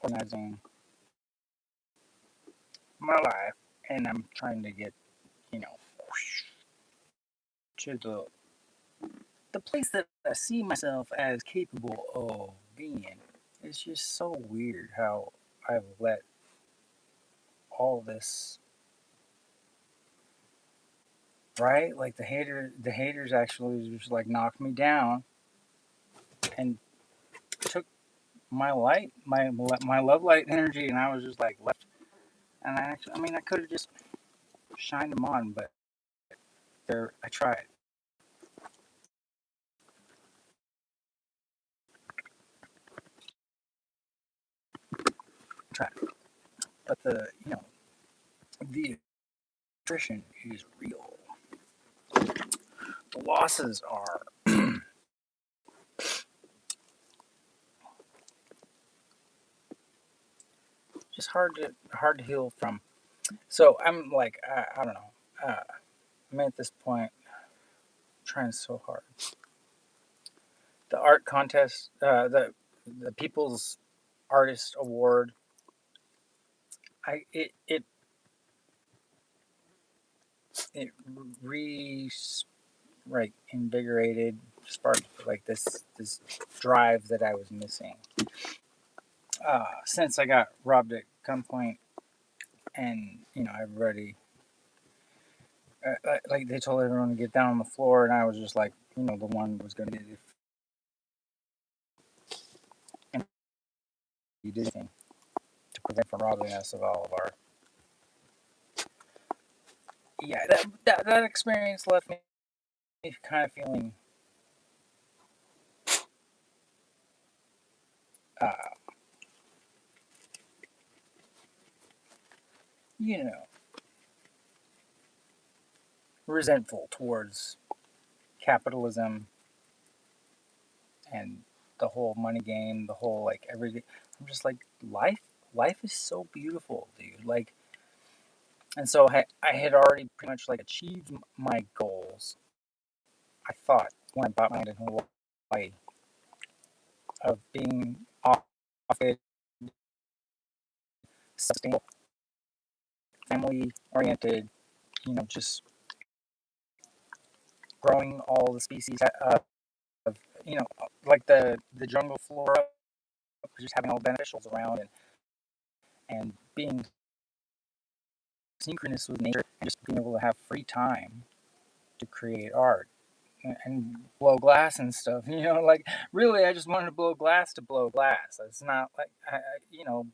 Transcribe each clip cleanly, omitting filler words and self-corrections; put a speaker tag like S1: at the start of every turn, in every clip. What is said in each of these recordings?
S1: organizing my life, and I'm trying to get, you know, to the place that I see myself as capable of being. It's just so weird how I've let all this, right? Like the haters actually just like knocked me down and took my light, my love light energy, and I was just like left. And I mean, I could have just shined them on, but there, I tried, tried, but the attrition is real. The losses are just hard to heal from. So I'm like, I don't know. I'm at this point trying so hard. The art contest, the People's Artist Award, I it re like invigorated, sparked like this drive that I was missing. Since I got robbed at gunpoint, and everybody like they told everyone to get down on the floor, and I was just like, the one who was going to get it. And you did anything to prevent from robbing us of all of our. Yeah, that experience left me kind of feeling, uh, you know, resentful towards capitalism and the whole money game, the whole like everything. I'm just like life is so beautiful, dude. Like, and so I had already pretty much like achieved my goals. I thought when I bought my land in Hawaii of being off it, sustainable, family oriented, just growing all the species of like the jungle flora, just having all the beneficials around and being synchronous with nature and just being able to have free time to create art and blow glass and stuff. Like really, I just wanted to blow glass to blow glass. It's not like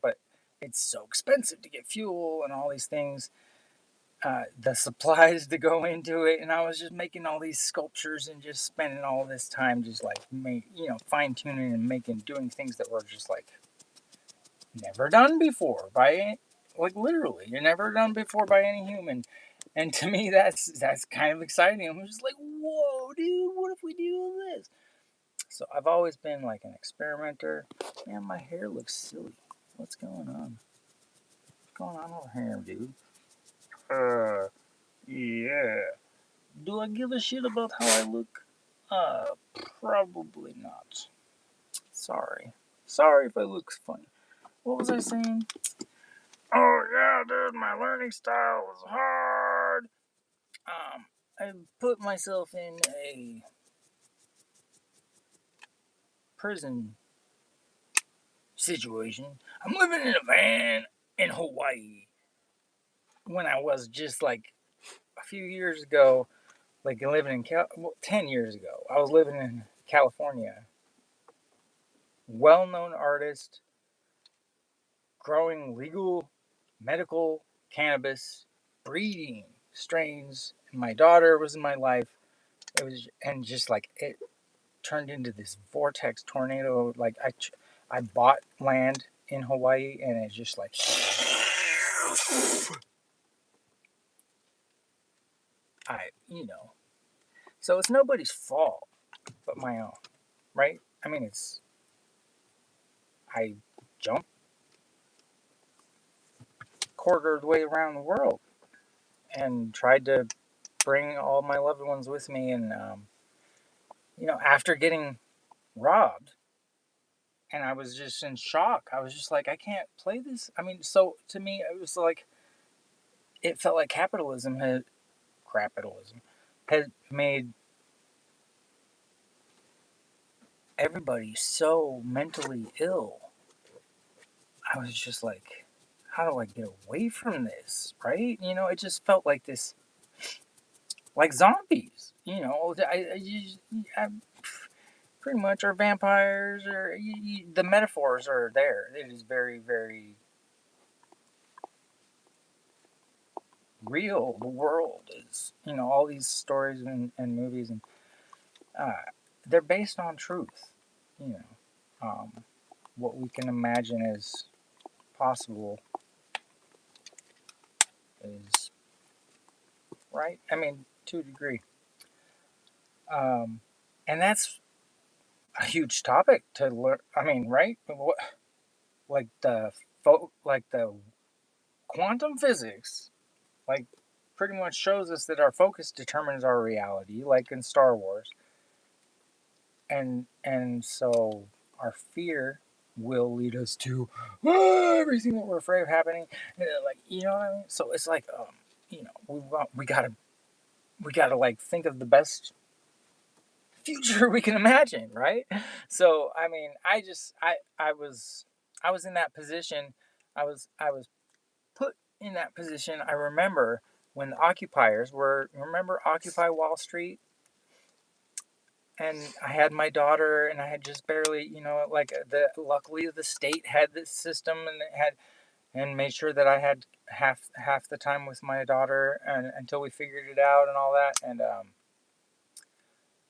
S1: but it's so expensive to get fuel and all these things. The supplies to go into it, and I was just making all these sculptures and just spending all this time just like fine tuning and doing things that were just like never done before by like literally you're never done before by any human. And to me that's kind of exciting. I'm just like, whoa, dude, what if we do this? So I've always been like an experimenter. Man, my hair looks silly. What's going on? What's going on over here, dude? uh yeah, do I give a shit about how I look? uh Probably not. Sorry if I look funny. What was I saying? Oh yeah, dude, my learning style was hard. I put myself in a prison situation. I'm living in a van in Hawaii when I was just like a few years ago, like living in 10 years ago. I was living in California. Well-known artist, growing legal medical cannabis, breeding strains, and my daughter was in my life. It was, and just like it turned into this vortex tornado. Like I bought land in Hawaii, and it's just like I, so it's nobody's fault but my own, right? I mean, I jumped quarter of the way around the world and tried to bring all my loved ones with me, and after getting robbed, and I was just in shock. I was just like, I can't play this. I mean, so to me, it was like it felt like capitalism had made everybody so mentally ill. I was just like, how do I get away from this? Right? It just felt like this, like zombies. I pretty much are vampires, or the metaphors are there. It is very, very real. The world is, all these stories and movies, and uh, they're based on truth. You know, what we can imagine is possible is right. I mean, to a degree, um, and that's a huge topic to learn. I mean, right? What, like like the quantum physics, like pretty much shows us that our focus determines our reality, like in Star Wars, and so our fear will lead us to everything that we're afraid of happening. And like, you know what I mean? So it's like, we gotta like think of the best future we can imagine, right? So I mean, I was in that position. I was put in that position. I remember when the occupiers were, remember Occupy Wall Street, and I had my daughter, and I had just barely, like luckily the state had this system, and it had and made sure that I had half the time with my daughter, and until we figured it out and all that, and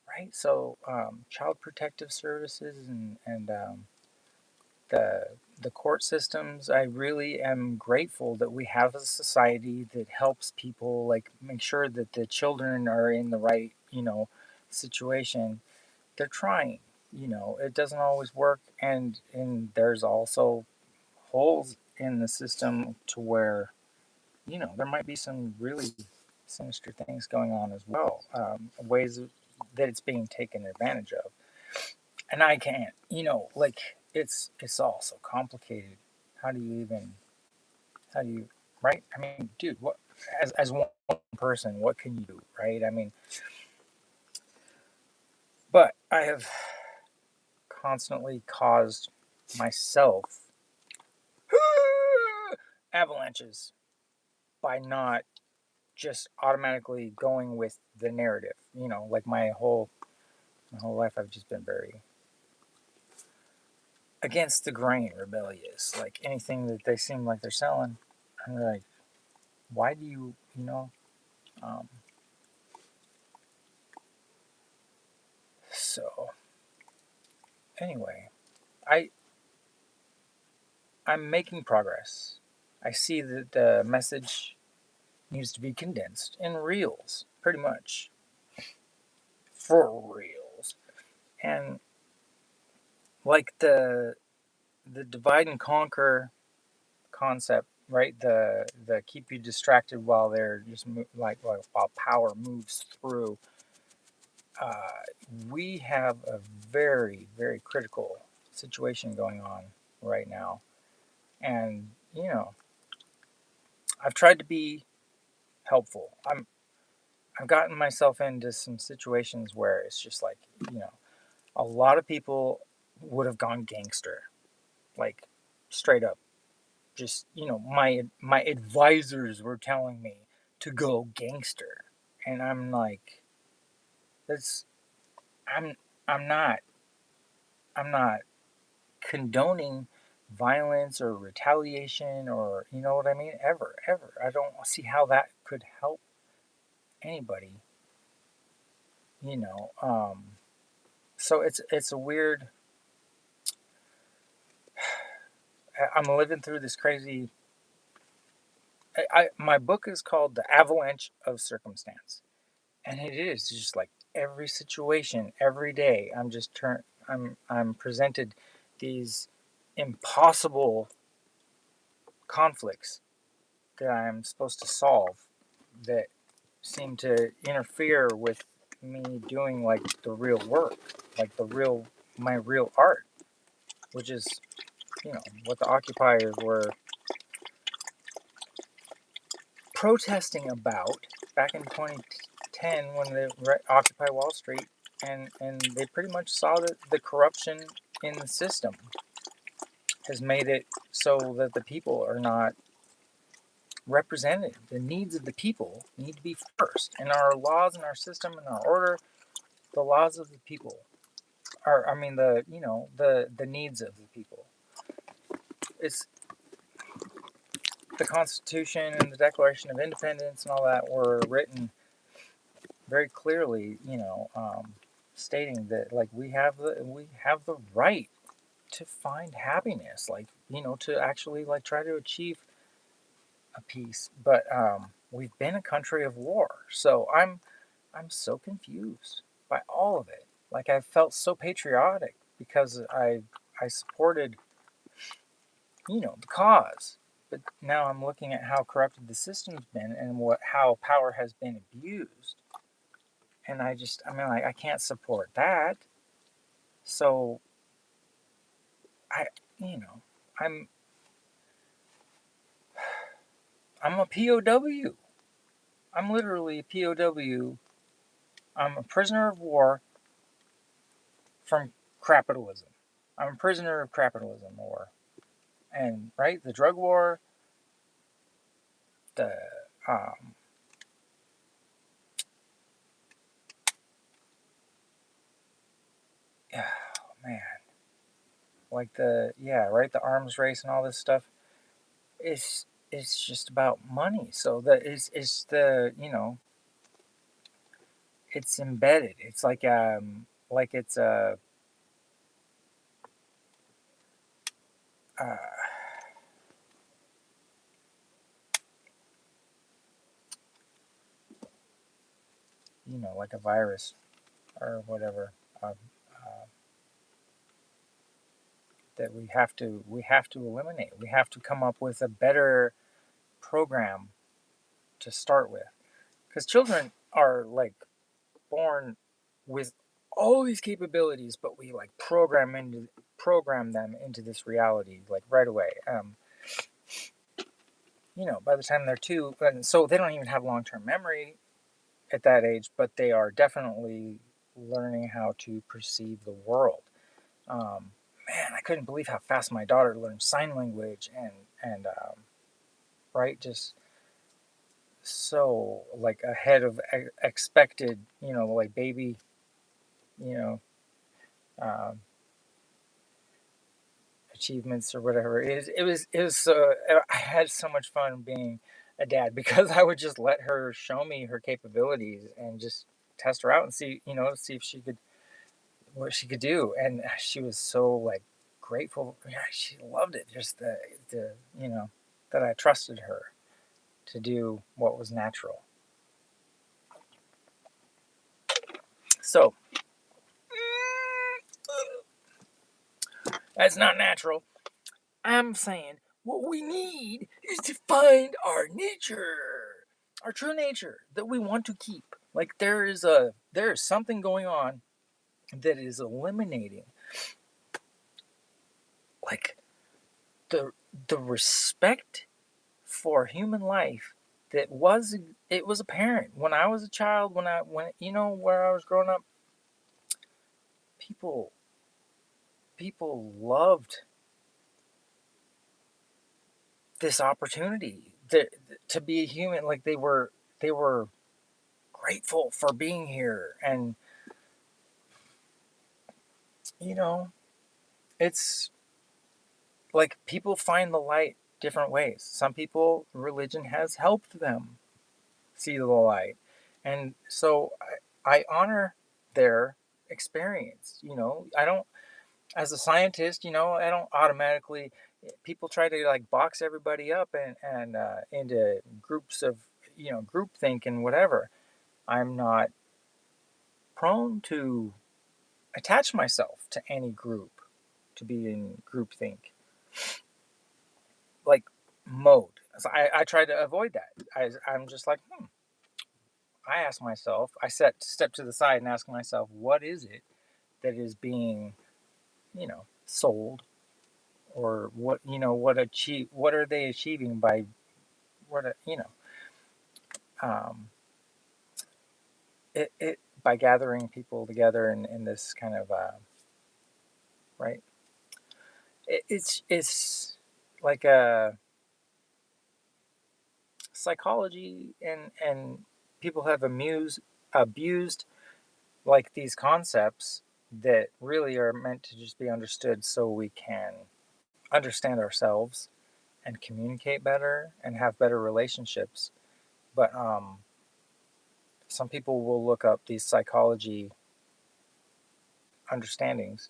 S1: right, so child protective services, and the the court systems. I really am grateful that we have a society that helps people, like make sure that the children are in the right, situation. They're trying. It doesn't always work, and there's also holes in the system to where there might be some really sinister things going on as well, ways that it's being taken advantage of. And I can't, like it's all so complicated. How do you even, how do you, right? I mean, dude, what, as one person, what can you do, right? I mean, but I have constantly caused myself avalanches by not just automatically going with the narrative. Like my whole life I've just been very against the grain, rebellious. Like anything that they seem like they're selling, I'm like, why do you, Um, so anyway, I I'm making progress. I see that the message needs to be condensed in reels, pretty much for reals, and like the divide and conquer concept, right? The keep you distracted while they're just like while power moves through. Uh, we have a very, very critical situation going on right now, and I've tried to be helpful. I've gotten myself into some situations where it's just like, you know, a lot of people would have gone gangster, like straight up. Just, my advisors were telling me to go gangster. And I'm like, that's I'm I'm not I'm not condoning violence or retaliation, or you know what I mean, ever. I don't see how that could help anybody, you know. So it's a weird. I'm living through this crazy. My book is called The Avalanche of Circumstance, and it is just like every situation, every day. I'm presented these impossible conflicts that I'm supposed to solve that seem to interfere with me doing like the real work, like my real art. which is, what the occupiers were protesting about back in 2010 when they Occupy Wall Street, and they pretty much saw that the corruption in the system has made it so that the people are not represented. The needs of the people need to be first. In our laws and our system and our order, the laws of the people are, I mean, the needs of the people. It's the Constitution and the Declaration of Independence and all that were written very clearly, stating that like we have the right to find happiness, like to actually like try to achieve a peace. But we've been a country of war, so I'm so confused by all of it. Like I felt so patriotic because I supported the cause, but now I'm looking at how corrupted the system's been and how power has been abused, and I mean like I can't support that. So I you know I'm I'm a POW. I'm literally a POW. I'm a prisoner of war from capitalism. I'm a prisoner of capitalism war. And right, the drug war, the um, oh man, like the arms race and all this stuff. It's just about money. So it's the it's embedded. It's like it's a uh, like a virus or whatever. That we have to eliminate. We have to come up with a better program to start with, because children are like born with all these capabilities, but we like program them into this reality like right away. By the time they're two, and so they don't even have long-term memory at that age, but they are definitely learning how to perceive the world. Man, I couldn't believe how fast my daughter learned sign language and right, just so like ahead of expected, like baby, you know, um, achievements or whatever. It was. I had so much fun being a dad because I would just let her show me her capabilities and just test her out and see if she could what she could do. And she was so like grateful. Yeah, she loved it. Just the that I trusted her to do what was natural. So that's not natural. I'm saying what we need is to find our nature, our true nature that we want to keep. Like there is something going on that is eliminating like the the respect for human life that was apparent when I was a child, when where I was growing up. People people loved this opportunity to be a human. Like they were grateful for being here. And you know it's like people find the light different ways. Some people, religion has helped them see the light, and so I honor their experience. I don't, as a scientist, I don't automatically. People try to like box everybody up and into groups of group think and whatever. I'm not prone to attach myself to any group, to be in groupthink like mode. So I try to avoid that. I'm just like, I ask myself, I step to the side and ask myself, what is it that is being, sold? or what are they achieving by um, it by gathering people together in this kind of right. It's like a psychology, and people have abused like these concepts that really are meant to just be understood so we can understand ourselves and communicate better and have better relationships. But some people will look up these psychology understandings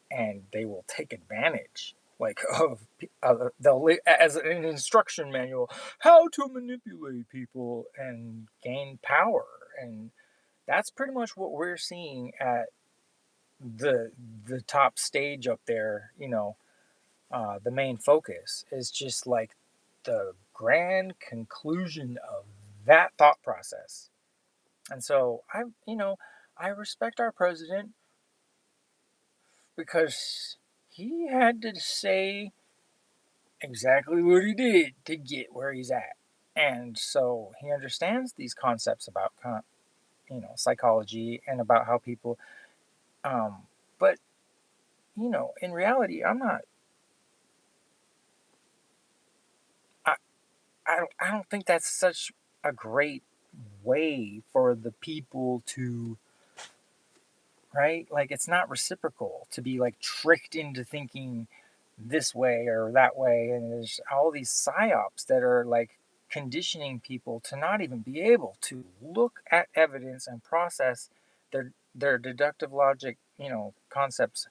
S1: and they will take advantage like they'll as an instruction manual how to manipulate people and gain power. And that's pretty much what we're seeing at the the top stage up there. The main focus is just like the grand conclusion of that thought process. And so I respect our president because he had to say exactly what he did to get where he's at. And so he understands these concepts about psychology and about how people um but in reality I I don't think that's such a great way for the people to, right? Like it's not reciprocal to be like tricked into thinking this way or that way. And there's all these psyops that are like conditioning people to not even be able to look at evidence and process their deductive logic, concepts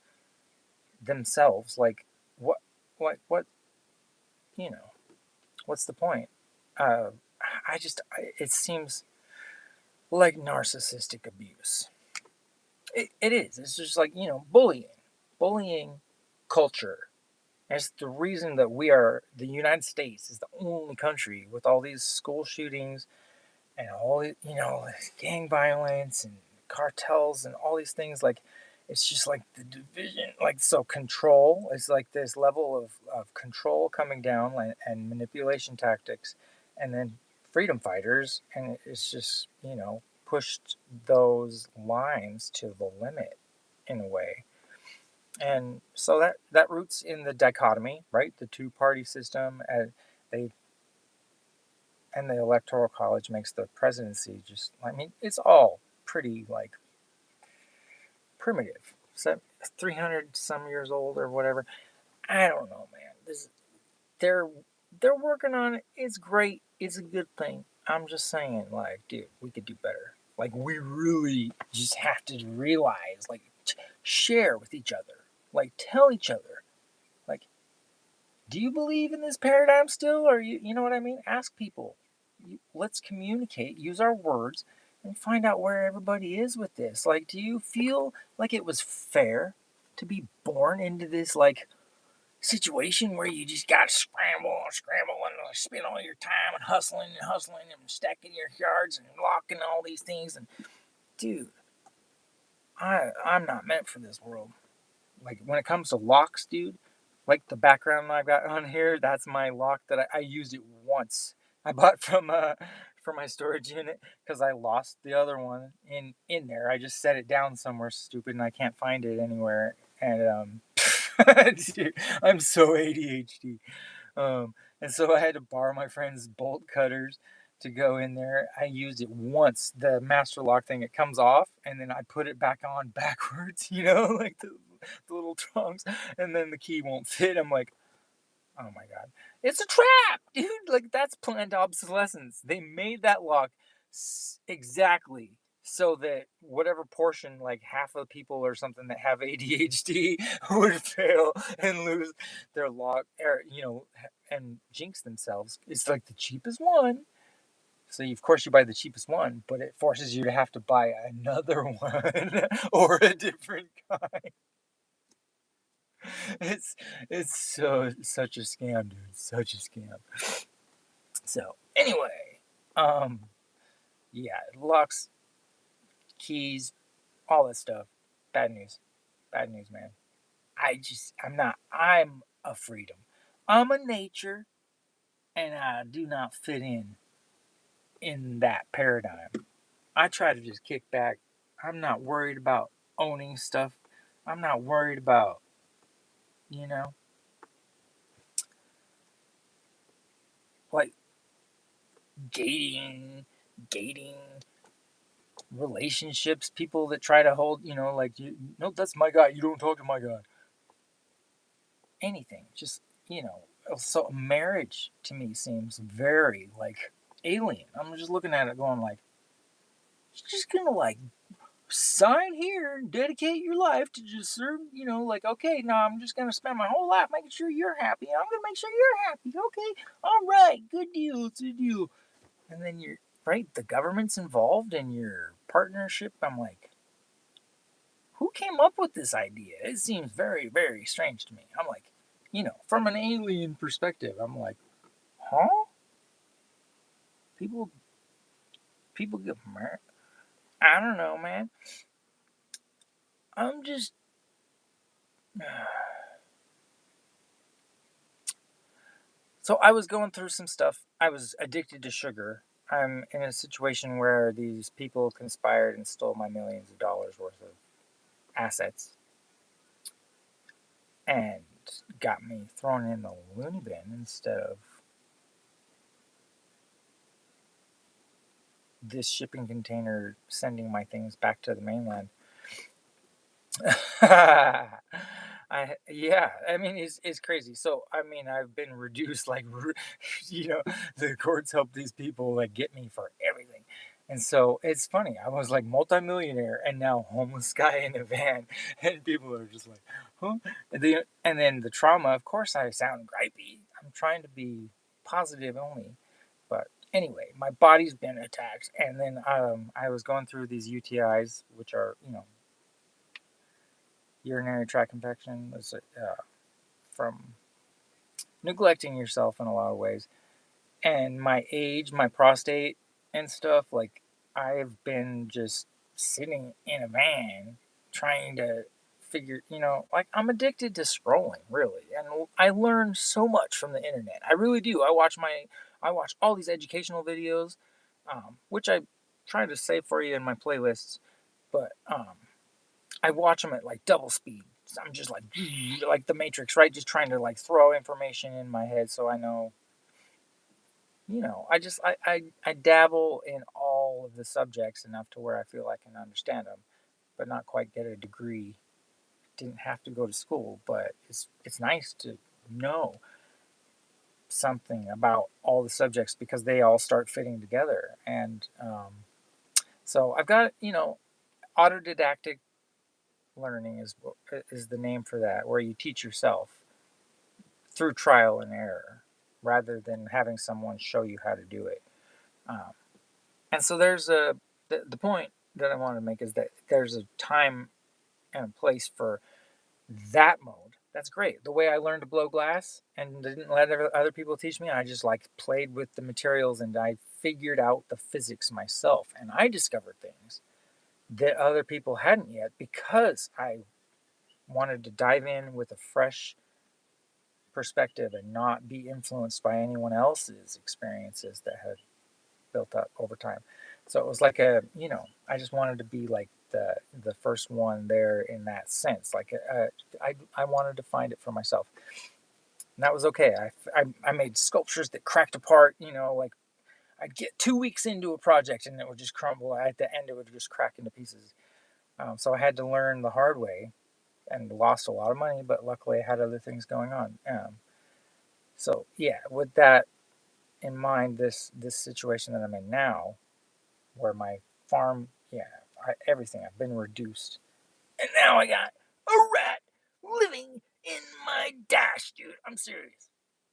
S1: themselves. Like what what you know, what's the point? Uh it seems like narcissistic abuse. It is. It's just like, bullying culture. It's the reason that the United States is the only country with all these school shootings and gang violence and cartels and all these things. Like, it's just like the division, like, so control is like this level of control coming down, and manipulation tactics, and then freedom fighters. And it's just, pushed those lines to the limit in a way. And so that roots in the dichotomy, right? The two-party system, and they and the electoral college makes the presidency just. I mean, it's all pretty like primitive. So 300 some years old or whatever. I don't know, man. They're they're working on it. It's great. It's a good thing. I'm just saying, like, dude, we could do better. Like, we really just have to realize, like, share with each other, like, tell each other, like, do you believe in this paradigm still? Or you know what I mean? Ask people. Let's communicate, use our words, and find out where everybody is with this. Like, do you feel like it was fair to be born into this, like, situation where you just got to scramble and scramble and spend all your time and hustling and stacking your yards and locking all these things? And dude, I'm not meant for this world. Like when it comes to locks, dude, like the background I've got on here, that's my lock that I used it once. I bought from my storage unit because I lost the other one in there. I just set it down somewhere stupid and I can't find it anywhere. And dude, I'm so ADHD. And so I had to borrow my friend's bolt cutters to go in there. I used it once, the master lock thing. It comes off, and then I put it back on backwards, like the little tongs, and then the key won't fit. I'm like, oh my god, it's a trap, dude! Like that's planned obsolescence. They made that lock exactly so that whatever portion, like half of the people or something that have ADHD would fail and lose their lock, or and jinx themselves. It's like the cheapest one. So of course you buy the cheapest one, but it forces you to have to buy another one or a different kind. It's such a scam, dude. Such a scam. So anyway, um, yeah, locks, keys, all that stuff. Bad news. Bad news, man. I'm not. I'm of freedom. I'm a nature, and I do not fit in that paradigm. I try to just kick back. I'm not worried about owning stuff. I'm not worried about, you know, like gating relationships, people that try to hold, like, no, that's my guy. You don't talk to my guy. Anything. Just, you know, so marriage to me seems very like alien. I'm just looking at it going like, you're just gonna like sign here and dedicate your life to just serve, like, okay, now I'm just gonna spend my whole life making sure you're happy. I'm gonna make sure you're happy. Okay, all right, good deal, it's a deal. And then you're right, the government's involved in your partnership. I'm like, who came up with this idea? It seems very, very strange to me. I'm like, from an alien perspective, I'm like, huh? People, people get married. I don't know, man. I'm just. So I was going through some stuff. I was addicted to sugar. I'm in a situation where these people conspired and stole my millions of dollars worth of assets and got me thrown in the loony bin instead of this shipping container sending my things back to the mainland. Yeah, I mean it's crazy. So I mean I've been reduced like you know the courts help these people like get me for everything. And so it's funny. I was like multimillionaire and now homeless guy in a van and people are just like, "Huh?" And then the trauma, of course I sound gripey. I'm trying to be positive only. But anyway, my body's been attacked and then I was going through these UTIs which are, urinary tract infection was from neglecting yourself in a lot of ways. And my age, my prostate, and stuff, like, I've been just sitting in a van trying to figure, like, I'm addicted to scrolling, really. And I learn so much from the internet. I really do. I watch all these educational videos, which I try to save for you in my playlists, but I watch them at like double speed. So I'm just like the Matrix, right? Just trying to like throw information in my head so I know. I just I dabble in all of the subjects enough to where I feel I can understand them, but not quite get a degree. Didn't have to go to school, but it's nice to know something about all the subjects because they all start fitting together. And so I've got autodidactic learning is the name for that, where you teach yourself through trial and error rather than having someone show you how to do it. Um, and so the point that I want to make is that there's a time and a place for that mode. That's great. The way I learned to blow glass and didn't let other people teach me, I just like played with the materials and I figured out the physics myself. And I discovered things that other people hadn't yet because I wanted to dive in with a fresh perspective and not be influenced by anyone else's experiences that had built up over time. So it was like I just wanted to be like the first one there in that sense. Like I wanted to find it for myself, and that was okay. I made sculptures that cracked apart. Like I'd get 2 weeks into a project and it would just crumble. At the end, it would just crack into pieces. So I had to learn the hard way and lost a lot of money, but luckily I had other things going on. So yeah, with that in mind, this situation that I'm in now, where my farm, yeah, everything, I've been reduced, and now I got a rat living in my dash, dude. I'm serious.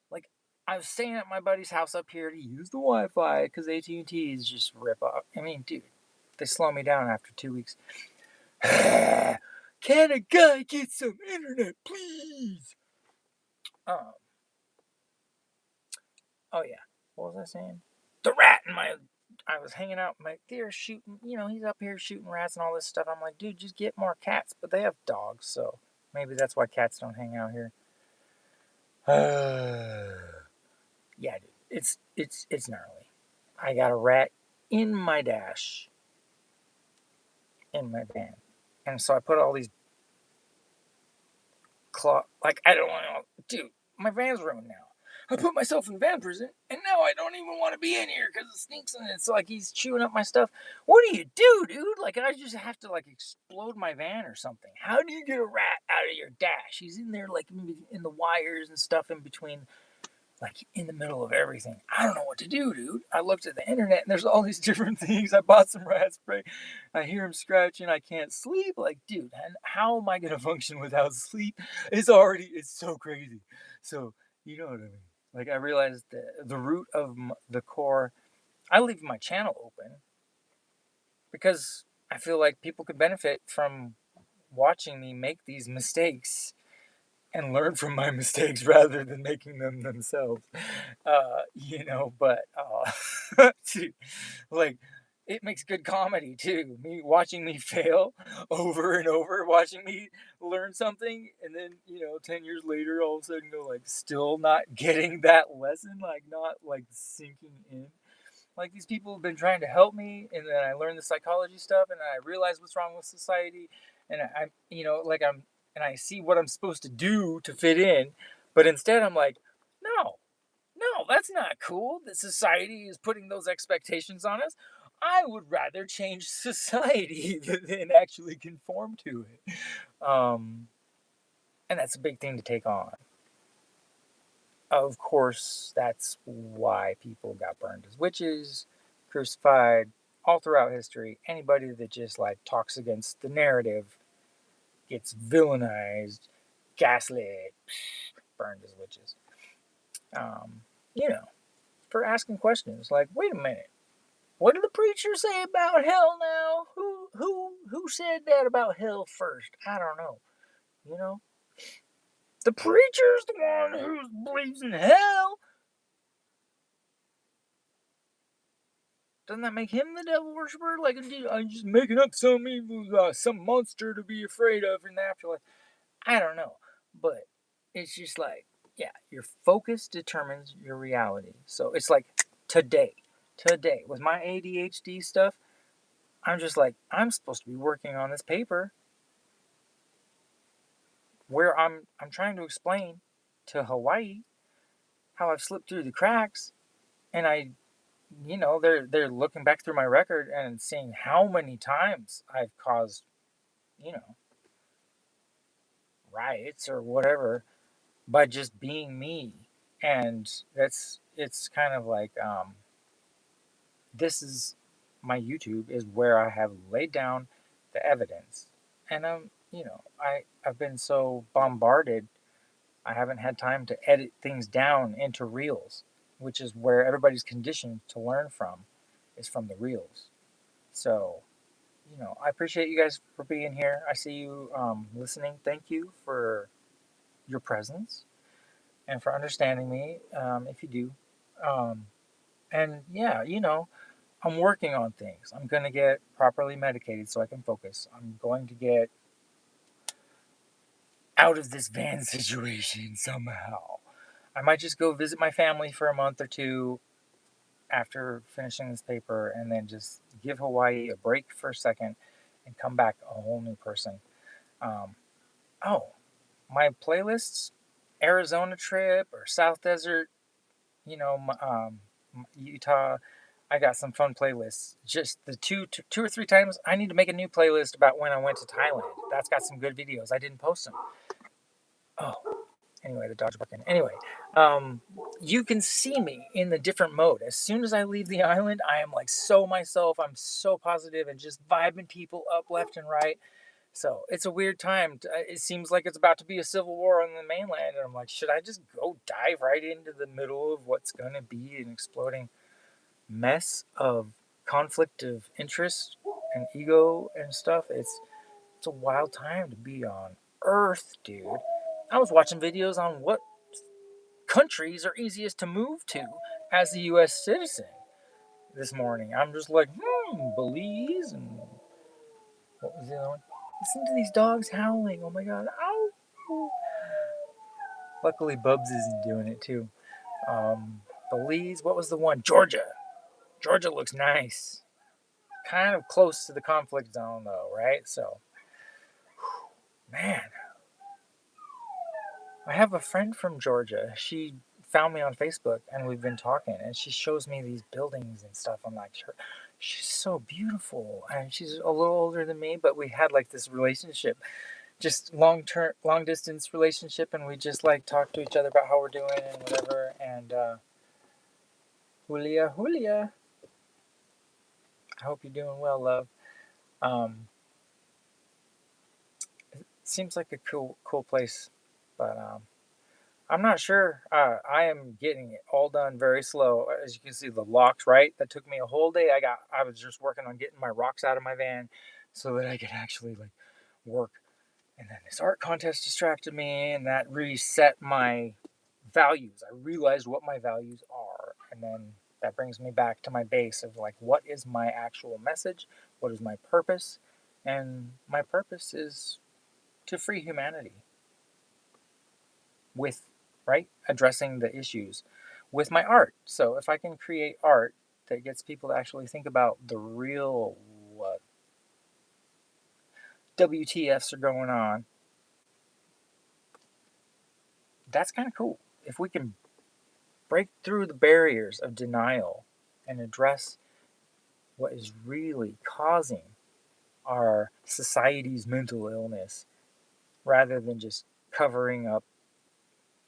S1: Like, I was staying at my buddy's house up here to use the Wi-Fi because AT&T is just rip off. I mean, dude, they slow me down after 2 weeks. Can a guy get some internet, please? Um, oh yeah, what was I saying? The rat in my. I was hanging out. They're shooting. He's up here shooting rats and all this stuff. I'm like, dude, just get more cats. But they have dogs, so maybe that's why cats don't hang out here. Yeah, dude, it's gnarly. I got a rat in my dash in my van, and so I put all these like I don't want to, dude. My van's ruined now. I put myself in van prison, and now I don't even want to be in here because it stinks and it's like he's chewing up my stuff. What do you do, dude? Like I just have to like explode my van or something. How do you get a rat out of your dash? He's in there like in the wires and stuff in between, like in the middle of everything. I don't know what to do, dude. I looked at the internet and there's all these different things. I bought some rat spray. I hear him scratching. I can't sleep. Like, dude, and how am I gonna function without sleep? It's so crazy. So you know what I mean. Like I realized the root of the core. I leave my channel open because I feel like people could benefit from watching me make these mistakes and learn from my mistakes rather than making them themselves. But dude, like it makes good comedy too. Me watching me fail over and over, watching me learn something, and then 10 years later, all of a sudden go like still not getting that lesson, like not like sinking in. Like these people have been trying to help me, and then I learned the psychology stuff, and I realize what's wrong with society, and and I see what I'm supposed to do to fit in, but instead I'm like, no, no, that's not cool. That society is putting those expectations on us. I would rather change society than actually conform to it. And that's a big thing to take on. Of course, that's why people got burned as witches, crucified, all throughout history. Anybody that just like talks against the narrative gets villainized, gaslit, burned as witches. Um, you know, for asking questions like, wait a minute, what did the preacher say about hell now? Who said that about hell first? I don't know. You know, the preacher's the one who believes in hell. Doesn't that make him the devil worshiper? Like, I'm just making up some evil, some monster to be afraid of in the afterlife. I don't know, but it's just like, yeah, your focus determines your reality. So it's like today with my ADHD stuff, I'm just like, I'm supposed to be working on this paper where I'm trying to explain to Hawaii how I've slipped through the cracks, and they're looking back through my record and seeing how many times I've caused you know riots or whatever by just being me. And it's kind of like this is my YouTube is where I have laid down the evidence. And I've been so bombarded, I haven't had time to edit things down into reels, which is where everybody's conditioned to learn from, is from the reels. So I appreciate you guys for being here. I see you listening. Thank you for your presence and for understanding me, if you do. Um, and yeah, I'm working on things. I'm going to get properly medicated so I can focus. I'm going to get out of this van situation somehow. I might just go visit my family for a month or two after finishing this paper and then just give Hawaii a break for a second and come back a whole new person. Um, oh, my playlists, Arizona trip or South Desert, Utah. I got some fun playlists. Just the two or three times I need to make a new playlist about when I went to Thailand. That's got some good videos. I didn't post them. Oh, anyway, the dogs are barking. Anyway, um, you can see me in the different mode. As soon as I leave the island, I am like so myself. I'm so positive and just vibing people up left and right. So it's a weird time. It seems like it's about to be a civil war on the mainland, and I'm like, should I just go dive right into the middle of what's going to be an exploding mess of conflict of interest and ego and stuff? It's a wild time to be on Earth, dude. I was watching videos on what countries are easiest to move to as a U.S. citizen this morning. I'm just like, Belize and what was the other one? Listen to these dogs howling. Oh my god. Ow. Luckily, Bubs isn't doing it too. Belize, what was the one? Georgia. Georgia looks nice. Kind of close to the conflict zone, though, right? So, man, I have a friend from Georgia. She found me on Facebook and we've been talking, and she shows me these buildings and stuff. I'm like, she's so beautiful, and she's a little older than me, but we had like this relationship, just long distance relationship, and we just like talk to each other about how we're doing and whatever. And Julia, I hope you're doing well, love. Um, Seems like a cool place, but I'm not sure. I am getting it all done very slow. As you can see, the locks, right? That took me a whole day. I was just working on getting my rocks out of my van so that I could actually like work. And then this art contest distracted me, and that reset my values. I realized what my values are, and then that brings me back to my base of like, what is my actual message? What is my purpose? And my purpose is to free humanity with, right, addressing the issues with my art. So if I can create art that gets people to actually think about the real what WTFs are going on, that's kind of cool. If we can break through the barriers of denial and address what is really causing our society's mental illness rather than just covering up,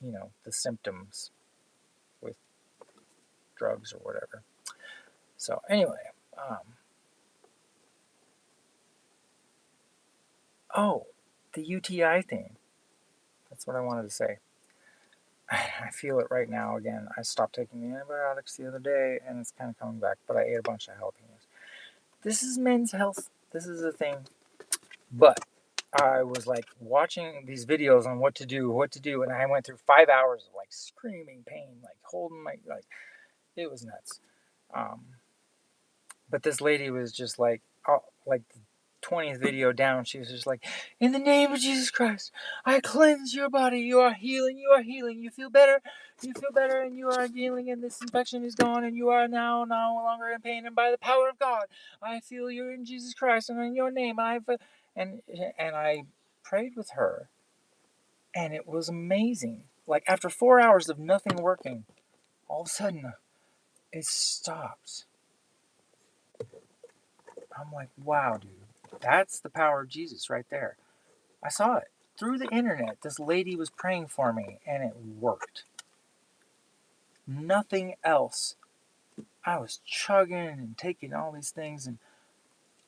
S1: the symptoms with drugs or whatever. So anyway, oh, the UTI thing. That's what I wanted to say. I feel it right now again. I stopped taking the antibiotics the other day and it's kind of coming back, but I ate a bunch of jalapenos. This is men's health. This is a thing. But I was like watching these videos on what to do, and I went through 5 hours of like screaming pain, like holding my, like, it was nuts. Um, but this lady was just like, oh, like the 20th video down, she was just like, in the name of Jesus Christ, I cleanse your body. You are healing. You are healing. You feel better. You feel better, and you are healing, and this infection is gone, and you are now no longer in pain. And by the power of God, I feel you're in Jesus Christ, and in your name, and and I prayed with her, and it was amazing. Like after 4 hours of nothing working, all of a sudden it stopped. I'm like, wow, dude, that's the power of Jesus right there. I saw it through the internet. This lady was praying for me, and it worked. Nothing else. I was chugging and taking all these things, and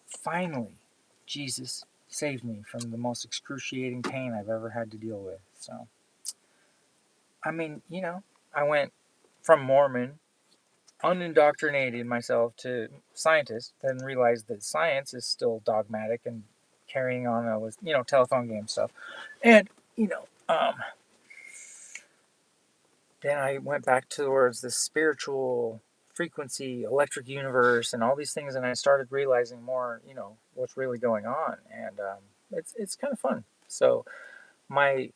S1: finally, Jesus saved me from the most excruciating pain I've ever had to deal with. So, I mean, I went from Mormon, unindoctrinated myself, to scientist, then realized that science is still dogmatic and carrying on with, telephone game stuff. And, then I went back towards the spiritual frequency, electric universe, and all these things, and I started realizing more, what's really going on, and it's kind of fun. So my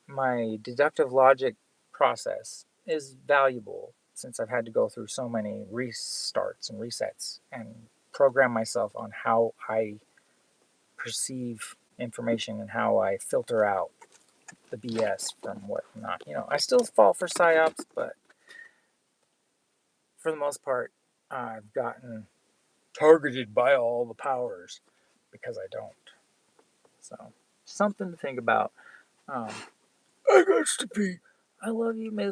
S1: deductive logic process is valuable since I've had to go through so many restarts and resets and program myself on how I perceive information and how I filter out the BS from whatnot. I still fall for psyops, but for the most part, I've gotten targeted by all the powers because I don't. So, something to think about. I got to pee. I love you. May the